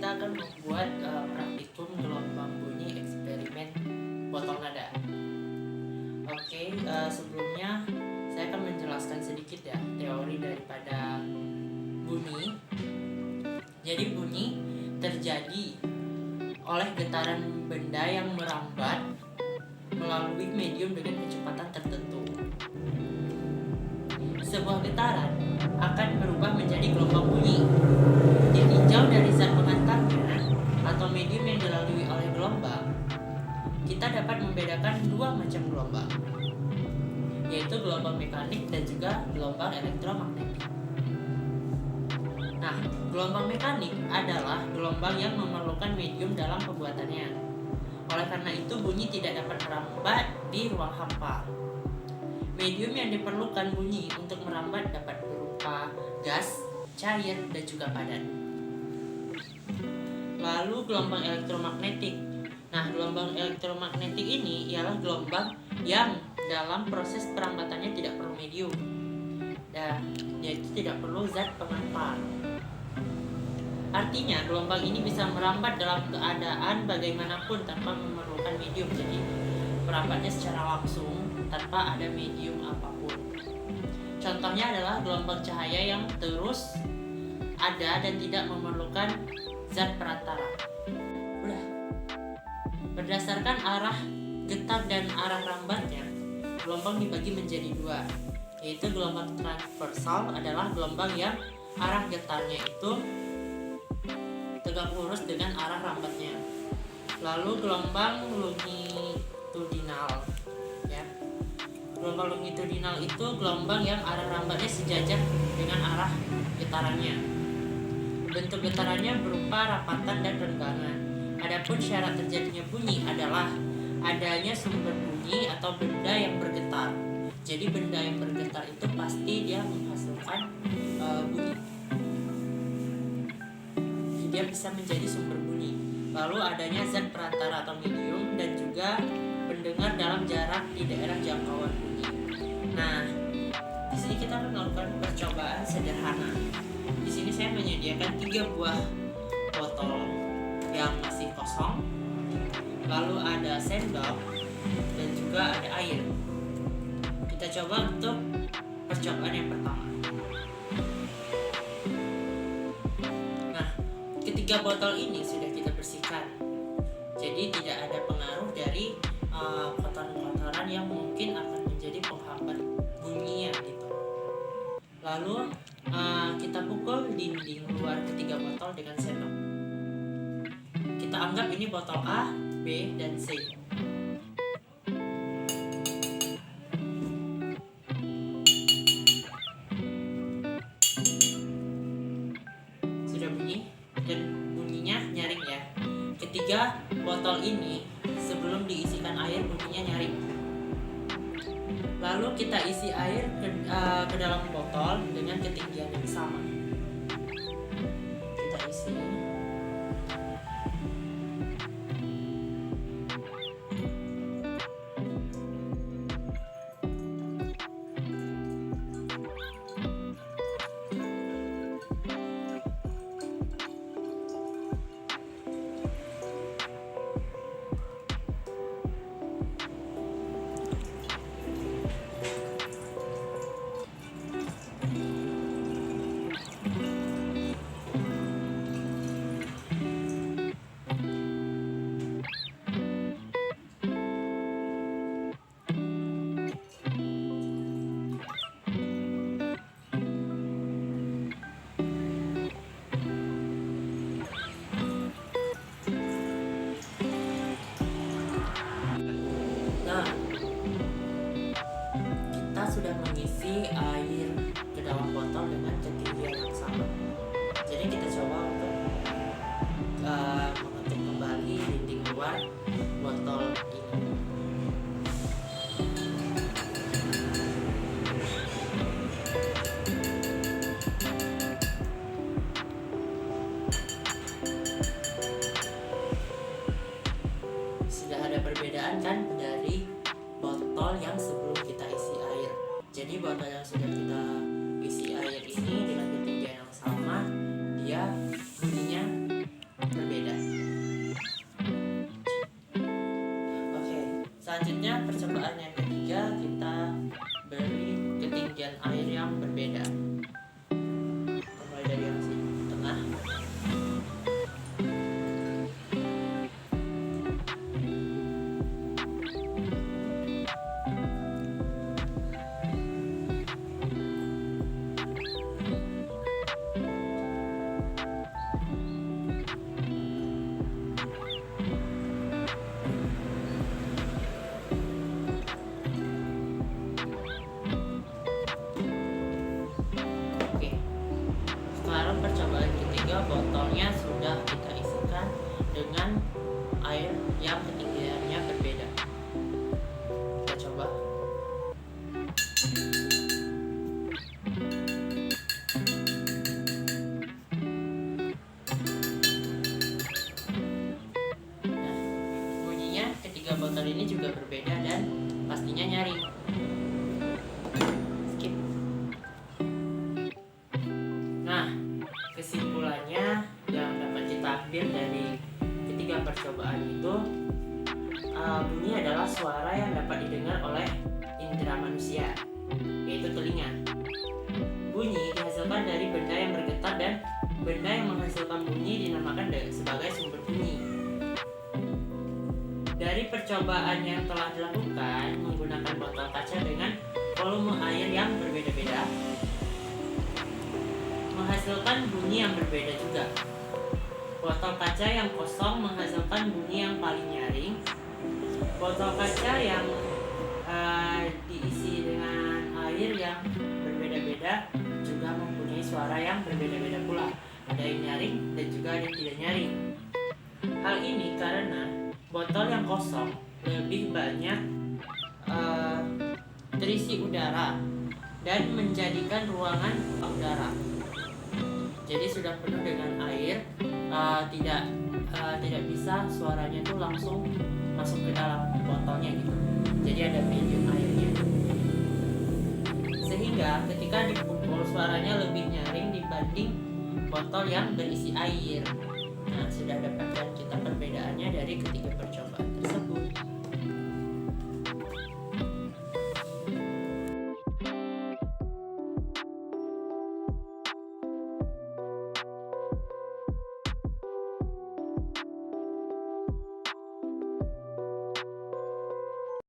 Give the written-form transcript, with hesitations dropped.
kita akan membuat praktikum gelombang bunyi eksperimen botol nada. Oke, sebelumnya saya akan menjelaskan sedikit ya teori daripada bunyi. Jadi bunyi terjadi oleh getaran benda yang merambat melalui medium dengan kecepatan tertentu. Sebuah getaran akan berubah menjadi gelombang bunyi. Ditinjau dari zat pengantarnya atau medium yang dilalui oleh gelombang, kita dapat membedakan dua macam gelombang, yaitu gelombang mekanik dan juga gelombang elektromagnetik. Nah, gelombang mekanik adalah gelombang yang memerlukan medium dalam pembuatannya. Oleh karena itu, bunyi tidak dapat merambat di ruang hampa. Medium yang diperlukan bunyi untuk merambat dapat berupa gas, cair, dan juga padat. Lalu gelombang elektromagnetik. Nah, gelombang elektromagnetik ini ialah gelombang yang dalam proses perambatannya tidak perlu medium, dan yaitu tidak perlu zat pengantar. Artinya, gelombang ini bisa merambat dalam keadaan bagaimanapun tanpa memerlukan medium. Jadi, merambatnya secara langsung tanpa ada medium apapun. Contohnya adalah gelombang cahaya yang terus ada dan tidak memerlukan zat perantara. Udah. Berdasarkan arah getar dan arah rambatnya, gelombang dibagi menjadi dua, yaitu gelombang transversal adalah gelombang yang arah getarnya itu tegak lurus dengan arah rambatnya. Lalu gelombang longitudinal, ya. Gelombang longitudinal itu gelombang yang arah rambatnya sejajar dengan arah getarannya. Bentuk getarannya berupa rapatan dan renggangan. Adapun syarat terjadinya bunyi adalah adanya sumber bunyi atau benda yang bergetar. Jadi benda yang bergetar itu pasti dia menghasilkan bunyi. Dia bisa menjadi sumber bunyi. Lalu adanya zat perantara atau medium dan juga pendengar dalam jarak di daerah jangkauan bunyi. Nah, di sini kita akan melakukan percobaan sederhana. Di sini saya menyediakan 3 buah botol yang masih kosong. Lalu ada sendok dan juga ada air. Kita coba untuk percobaan yang pertama. Nah, ketiga botol ini sudah kita bersihkan. Jadi tidak ada pengaruh dari kotoran-kotoran yang mungkin akan menjadi penghambat bunyinya gitu. Lalu kita pukul dinding luar ketiga botol dengan sendok. Kita anggap ini botol A, B, dan C. Sudah bunyi dan bunyinya nyaring ya. Ketiga botol ini sebelum diisikan air bunyinya nyaring. Lalu kita isi air ke dalam botol dengan ketinggian yang sama. Kita isi. Kita sudah mengisi air ke dalam botol dengan ketinggian yang sama. Jadi kita coba untuk mengetuk kembali dinding luar botol ini. Sudah ada perbedaan kan dari botol yang sebelum kita isi air. Jadi botol yang sudah juga botolnya sudah kita isikan dengan air yang ketinggiannya berbeda. Kita coba. Nah, bunyinya ketiga botol ini juga berbeda dan pastinya nyaring. Skip. Nah, kesimpulannya yang dapat kita ambil dari ketiga percobaan itu, bunyi adalah suara yang dapat didengar oleh indera manusia, yaitu telinga. Bunyi dihasilkan dari benda yang bergetar dan benda yang menghasilkan bunyi dinamakan sebagai sumber bunyi. Dari percobaan yang telah dilakukan menggunakan botol kaca dengan volume air yang berbeda-beda, menghasilkan bunyi yang berbeda juga. Botol kaca yang kosong menghasilkan bunyi yang paling nyaring. Botol kaca yang diisi dengan air yang berbeda-beda juga mempunyai suara yang berbeda-beda pula. Ada yang nyaring dan juga ada yang tidak nyaring. Hal ini karena botol yang kosong lebih banyak terisi udara dan menjadikan ruangan udara. Jadi sudah penuh dengan air, tidak bisa suaranya itu langsung masuk ke dalam botolnya gitu. Jadi ada medium airnya. Sehingga ketika dipukul suaranya lebih nyaring dibanding botol yang berisi air. Nah, sudah dapatkan kita perbedaannya dari ketiga percobaan tersebut.